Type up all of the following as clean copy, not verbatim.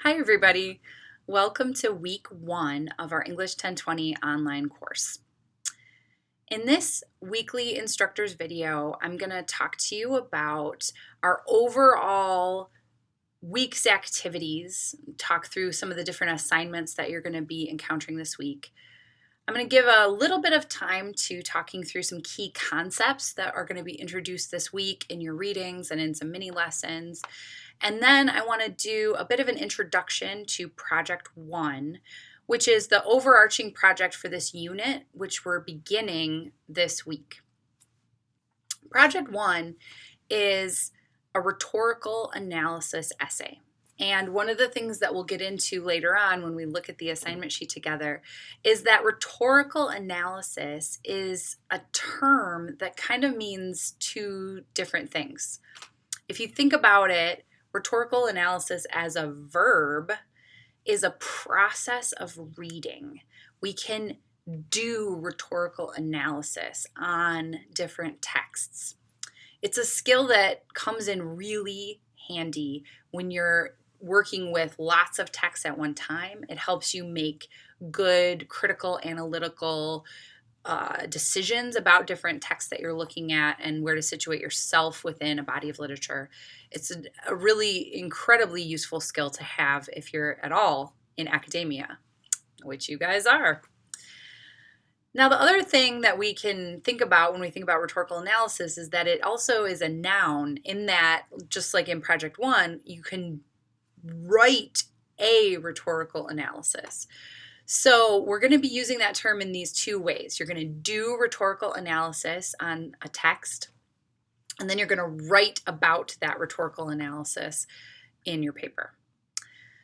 Hi everybody. Welcome to week 1 of our English 1020 online course. In this weekly instructors video, I'm going to talk to you about our overall week's activities, talk through some of the different assignments that you're going to be encountering this week. I'm going to give a little bit of time to talking through some key concepts that are going to be introduced this week in your readings and in some mini lessons. And then I want to do a bit of an introduction to Project 1, which is the overarching project for this unit, which we're beginning this week. Project 1 is a rhetorical analysis essay. And one of the things that we'll get into later on when we look at the assignment sheet together is that rhetorical analysis is a term that kind of means two different things. If you think about it, rhetorical analysis as a verb is a process of reading. We can do rhetorical analysis on different texts. It's a skill that comes in really handy when you're working with lots of texts at one time. It helps you make good critical analytical decisions about different texts that you're looking at and where to situate yourself within a body of literature. It's a really incredibly useful skill to have if you're at all in academia, which you guys are. Now, the other thing that we can think about when we think about rhetorical analysis is that it also is a noun, in that, just like in Project 1, you can write a rhetorical analysis. So we're going to be using that term in these two ways. You're going to do rhetorical analysis on a text, and then you're going to write about that rhetorical analysis in your paper.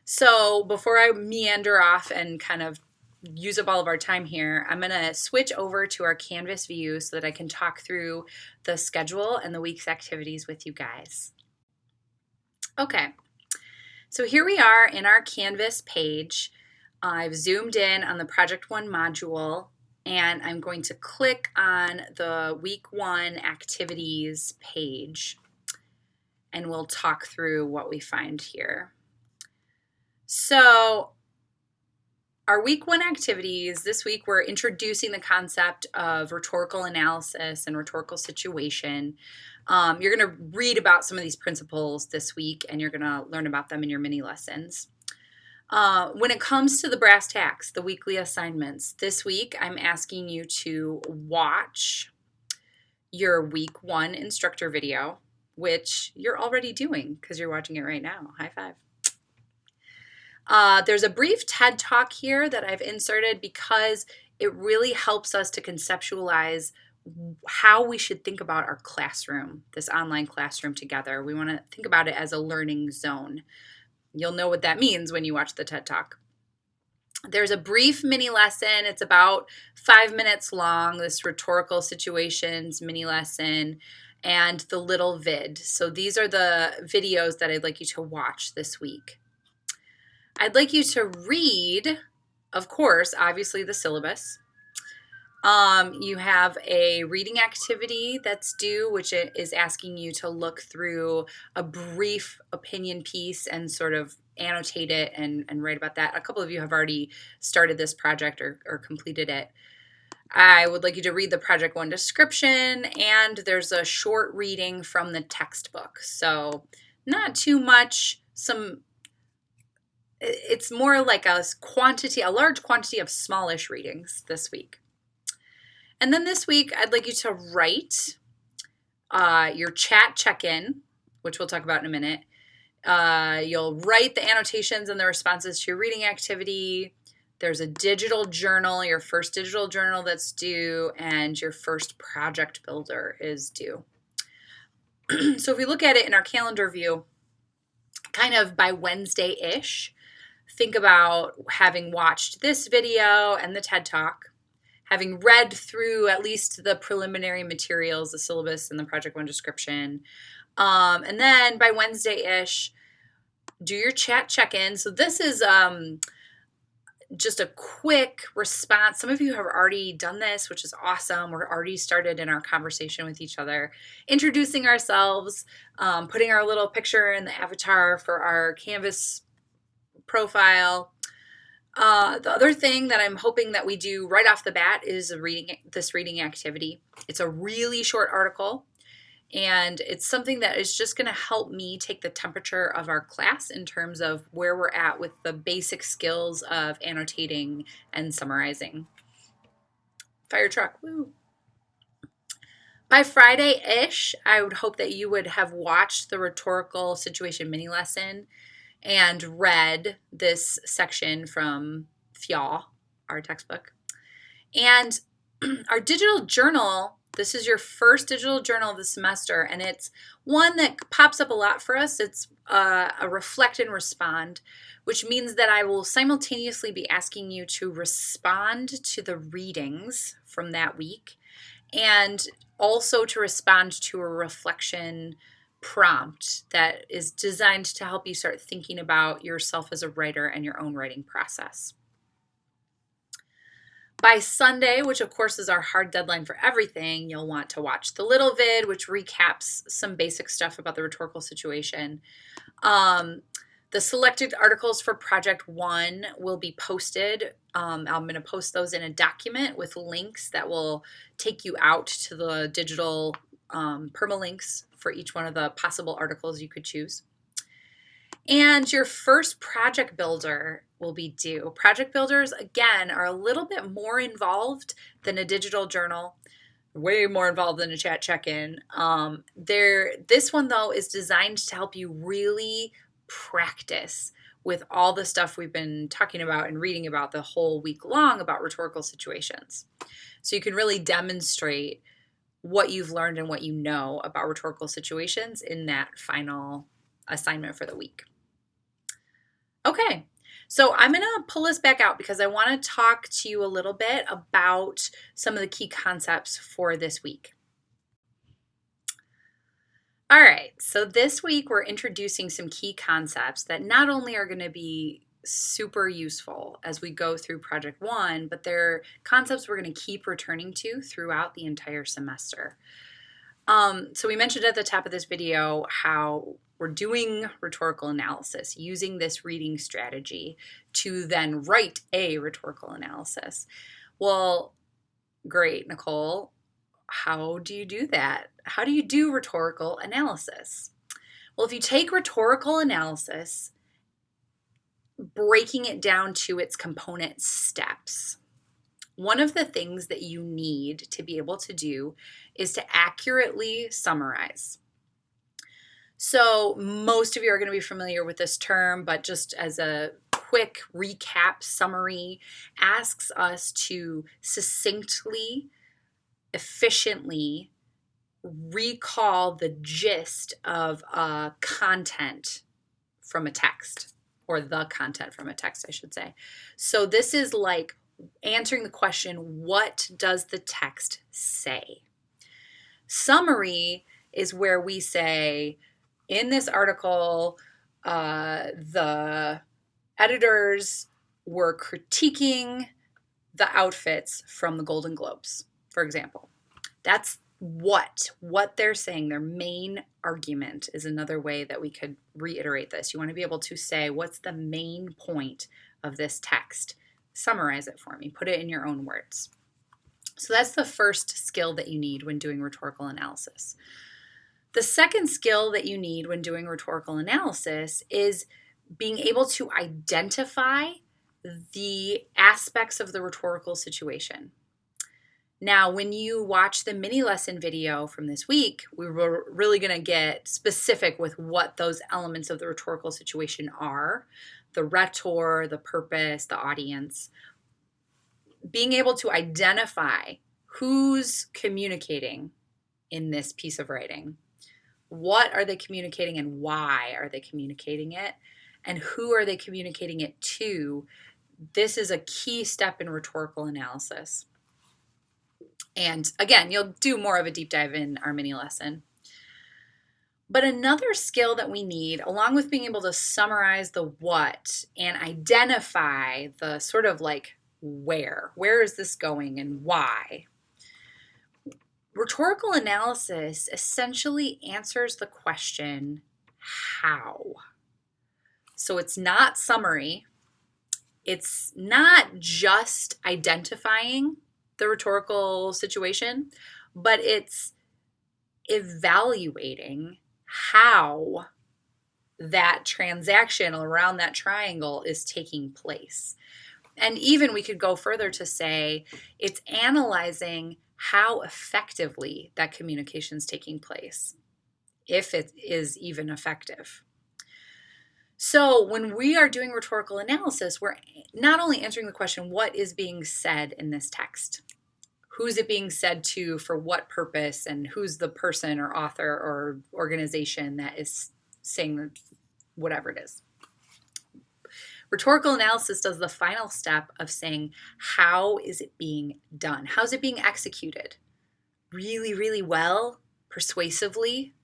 So before I meander off and kind of use up all of our time here, I'm going to switch over to our Canvas view so that I can talk through the schedule and the week's activities with you guys. Okay, so here we are in our Canvas page. I've zoomed in on the Project 1 module, and I'm going to click on the Week 1 activities page, and we'll talk through what we find here. So our Week 1 activities, this week we're introducing the concept of rhetorical analysis and rhetorical situation. You're going to read about some of these principles this week, and you're going to learn about them in your mini lessons. When it comes to the brass tacks, the weekly assignments, this week I'm asking you to watch your Week 1 instructor video, which you're already doing because you're watching it right now. High five. There's a brief TED Talk here that I've inserted because it really helps us to conceptualize how we should think about our classroom, this online classroom together. We want to think about it as a learning zone. You'll know what that means when you watch the TED Talk. There's a brief mini lesson. It's about 5 minutes long, this rhetorical situations mini lesson, and the little vid. So these are the videos that I'd like you to watch this week. I'd like you to read, of course, obviously the syllabus. You have a reading activity that's due, which is asking you to look through a brief opinion piece and sort of annotate it and write about that. A couple of you have already started this project or completed it. I would like you to read the Project 1 description, and there's a short reading from the textbook. So not too much, it's more like a large quantity of smallish readings this week. And then this week, I'd like you to write your chat check-in, which we'll talk about in a minute. You'll write the annotations and the responses to your reading activity. There's a digital journal, your first digital journal that's due, and your first project builder is due. So if we look at it in our calendar view, kind of by Wednesday-ish, think about having watched this video and the TED Talk, having read through at least the preliminary materials, the syllabus and the Project 1 description. And then by Wednesday-ish, do your chat check-in. So this is just a quick response. Some of you have already done this, which is awesome. We're already started in our conversation with each other, introducing ourselves, putting our little picture in the avatar for our Canvas profile. The other thing that I'm hoping that we do right off the bat is this reading activity. It's a really short article, and it's something that is just going to help me take the temperature of our class in terms of where we're at with the basic skills of annotating and summarizing. Fire truck, woo! By Friday-ish, I would hope that you would have watched the rhetorical situation mini lesson and read this section from Fjaw, our textbook. And our digital journal, this is your first digital journal of the semester, and it's one that pops up a lot for us. It's a reflect and respond, which means that I will simultaneously be asking you to respond to the readings from that week and also to respond to a reflection prompt that is designed to help you start thinking about yourself as a writer and your own writing process. By Sunday, which of course is our hard deadline for everything, you'll want to watch the little vid, which recaps some basic stuff about the rhetorical situation. The selected articles for Project 1 will be posted. I'm going to post those in a document with links that will take you out to the digital permalinks for each one of the possible articles you could choose. And your first project builder will be due. Project builders, again, are a little bit more involved than a digital journal, way more involved than a chat check-in. This one, though, is designed to help you really practice with all the stuff we've been talking about and reading about the whole week long about rhetorical situations. So you can really demonstrate what you've learned and what you know about rhetorical situations in that final assignment for the week. Okay, so I'm going to pull this back out because I want to talk to you a little bit about some of the key concepts for this week. All right, so this week we're introducing some key concepts that not only are going to be super useful as we go through Project 1, but they're concepts we're going to keep returning to throughout the entire semester. So we mentioned at the top of this video how we're doing rhetorical analysis, using this reading strategy to then write a rhetorical analysis. Well, great, Nicole. How do you do that? How do you do rhetorical analysis? Well, if you take rhetorical analysis, breaking it down to its component steps, one of the things that you need to be able to do is to accurately summarize. So most of you are going to be familiar with this term, but just as a quick recap summary, asks us to succinctly, efficiently recall the gist of a content from a text, or the content from a text, I should say. So this is like answering the question, what does the text say? Summary is where we say, in this article, the editors were critiquing the outfits from the Golden Globes, for example. That's what they're saying. Their main argument is another way that we could reiterate this. You want to be able to say, what's the main point of this text? Summarize it for me. Put it in your own words. So that's the first skill that you need when doing rhetorical analysis. The second skill that you need when doing rhetorical analysis is being able to identify the aspects of the rhetorical situation. Now, when you watch the mini lesson video from this week, we were really going to get specific with what those elements of the rhetorical situation are: the rhetor, the purpose, the audience. Being able to identify who's communicating in this piece of writing. What are they communicating and why are they communicating it? And who are they communicating it to? This is a key step in rhetorical analysis. And again, you'll do more of a deep dive in our mini lesson. But another skill that we need, along with being able to summarize the what and identify the sort of like where is this going and why? Rhetorical analysis essentially answers the question, how? So it's not summary. It's not just identifying the rhetorical situation, but it's evaluating how that transaction around that triangle is taking place. And even we could go further to say it's analyzing how effectively that communication is taking place, if it is even effective. So when we are doing rhetorical analysis, we're not only answering the question, what is being said in this text? Who's it being said to, for what purpose, and who's the person or author or organization that is saying whatever it is. Rhetorical analysis does the final step of saying, how is it being done? How's it being executed? Really, really well? Persuasively?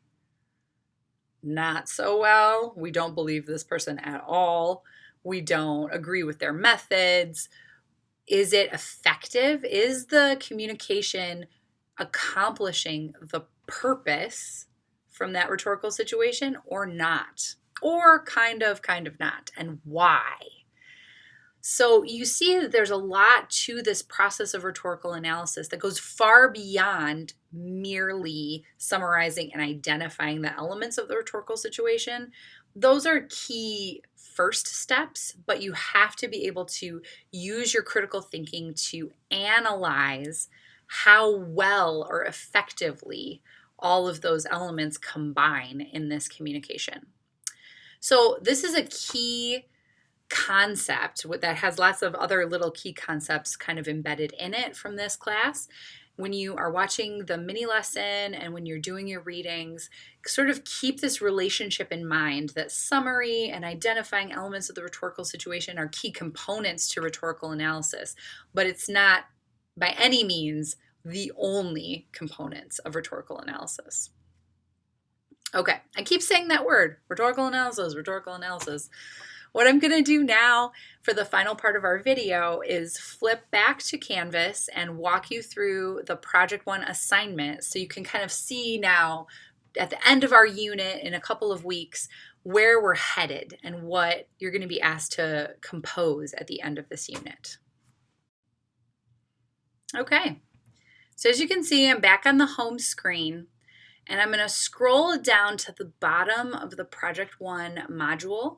Not so well. We don't believe this person at all. We don't agree with their methods. Is it effective? Is the communication accomplishing the purpose from that rhetorical situation or not? Or kind of not, and why? So you see that there's a lot to this process of rhetorical analysis that goes far beyond merely summarizing and identifying the elements of the rhetorical situation. Those are key first steps, but you have to be able to use your critical thinking to analyze how well or effectively all of those elements combine in this communication. So this is a key concept that has lots of other little key concepts kind of embedded in it from this class. When you are watching the mini lesson and when you're doing your readings, sort of keep this relationship in mind that summary and identifying elements of the rhetorical situation are key components to rhetorical analysis, but it's not by any means the only components of rhetorical analysis. Okay, I keep saying that word, rhetorical analysis, rhetorical analysis. What I'm going to do now for the final part of our video is flip back to Canvas and walk you through the Project 1 assignment so you can kind of see now at the end of our unit in a couple of weeks where we're headed and what you're going to be asked to compose at the end of this unit. Okay, so as you can see, I'm back on the home screen. And I'm going to scroll down to the bottom of the Project 1 module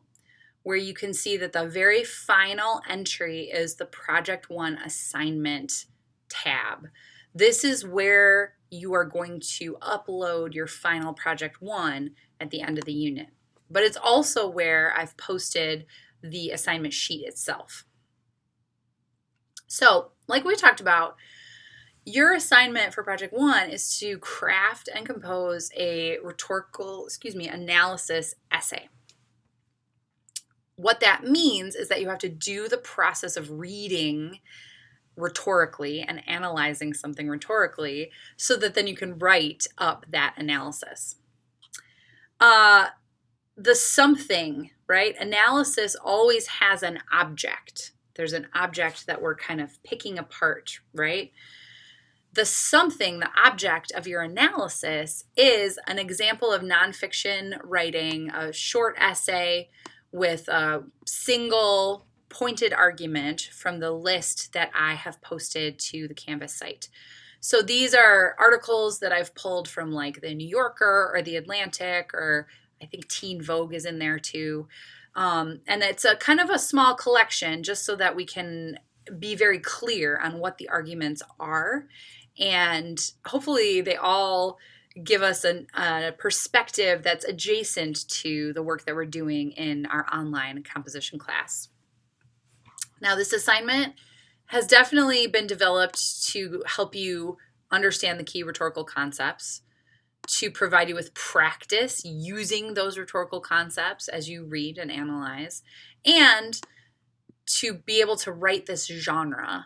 where you can see that the very final entry is the Project 1 assignment tab. This is where you are going to upload your final Project 1 at the end of the unit. But it's also where I've posted the assignment sheet itself. So, like we talked about, your assignment for Project 1 is to craft and compose a analysis essay. What that means is that you have to do the process of reading rhetorically and analyzing something rhetorically so that then you can write up that analysis. The something, right? Analysis always has an object. There's an object that we're kind of picking apart, right? The something, the object of your analysis, is an example of nonfiction writing, a short essay with a single pointed argument from the list that I have posted to the Canvas site. So these are articles that I've pulled from like the New Yorker or the Atlantic, or I think Teen Vogue is in there too. And it's a kind of a small collection just so that we can be very clear on what the arguments are. And hopefully they all give us a perspective that's adjacent to the work that we're doing in our online composition class. Now, this assignment has definitely been developed to help you understand the key rhetorical concepts, to provide you with practice using those rhetorical concepts as you read and analyze, and to be able to write this genre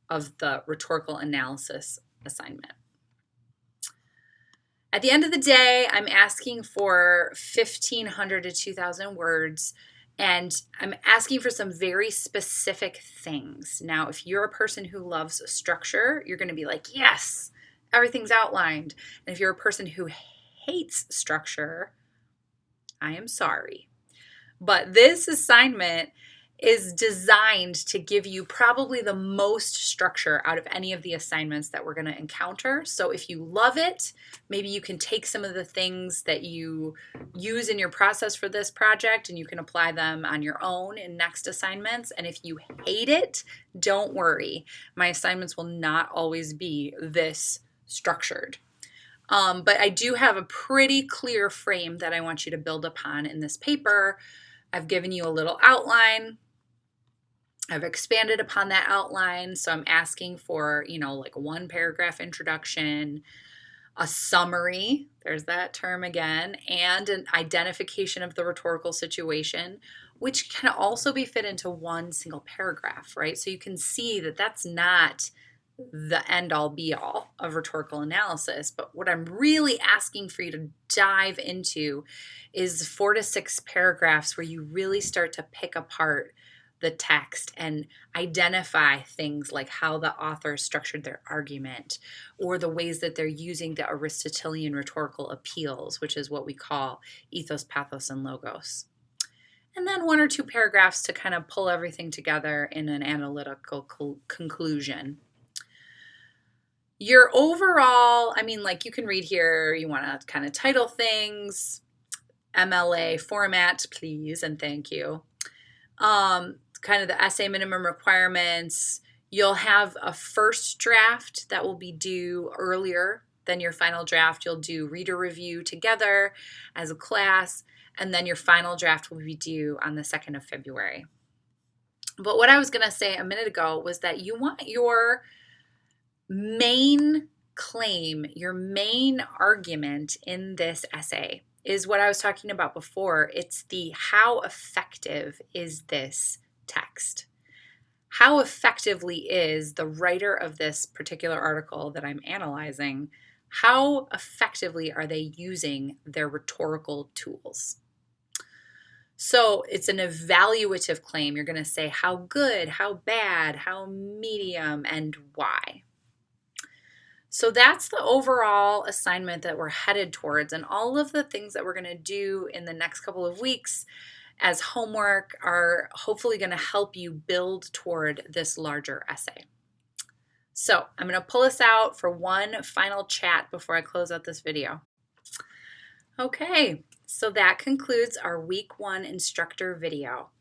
of the rhetorical analysis assignment. At the end of the day, I'm asking for 1,500 to 2,000 words, and I'm asking for some very specific things. Now, if you're a person who loves structure, you're going to be like, yes, everything's outlined. And if you're a person who hates structure, I am sorry. But this assignment is designed to give you probably the most structure out of any of the assignments that we're going to encounter. So if you love it, maybe you can take some of the things that you use in your process for this project and you can apply them on your own in next assignments. And if you hate it, don't worry. My assignments will not always be this structured. But I do have a pretty clear frame that I want you to build upon in this paper. I've given you a little outline. I've expanded upon that outline. So I'm asking for, like 1 paragraph introduction, a summary, there's that term again, and an identification of the rhetorical situation, which can also be fit into 1 single paragraph, right? So you can see that that's not the end all be all of rhetorical analysis. But what I'm really asking for you to dive into is 4 to 6 paragraphs where you really start to pick apart the text and identify things like how the author structured their argument or the ways that they're using the Aristotelian rhetorical appeals, which is what we call ethos, pathos, and logos. And then 1 or 2 paragraphs to kind of pull everything together in an analytical conclusion. Your overall, you can read here, you want to kind of title things, MLA format, please, and thank you. Kind of the essay minimum requirements. You'll have a first draft that will be due earlier than your final draft. You'll do reader review together as a class, and then your final draft will be due on the 2nd of February. But what I was going to say a minute ago was that you want your main claim, your main argument in this essay is what I was talking about before. It's the how effective is this text? How effectively is the writer of this particular article that I'm analyzing, how effectively are they using their rhetorical tools? So it's an evaluative claim. You're going to say how good, how bad, how medium, and why. So that's the overall assignment that we're headed towards, and all of the things that we're going to do in the next couple of weeks as homework are hopefully going to help you build toward this larger essay. So I'm going to pull us out for one final chat before I close out this video. Okay, so that concludes our week 1 instructor video.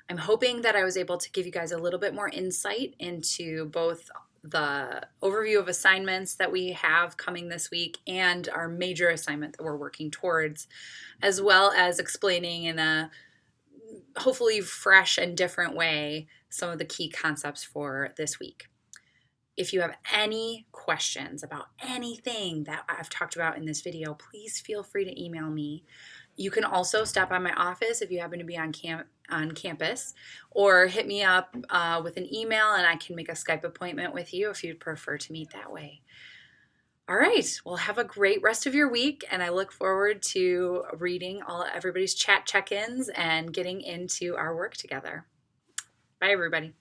I'm hoping that I was able to give you guys a little bit more insight into both the overview of assignments that we have coming this week and our major assignment that we're working towards, as well as explaining in a hopefully fresh and different way some of the key concepts for this week. If you have any questions about anything that I've talked about in this video, please feel free to email me. You can also stop by my office if you happen to be on campus, or hit me up with an email and I can make a Skype appointment with you if you'd prefer to meet that way. All right, well, have a great rest of your week, and I look forward to reading everybody's chat check-ins and getting into our work together. Bye, everybody.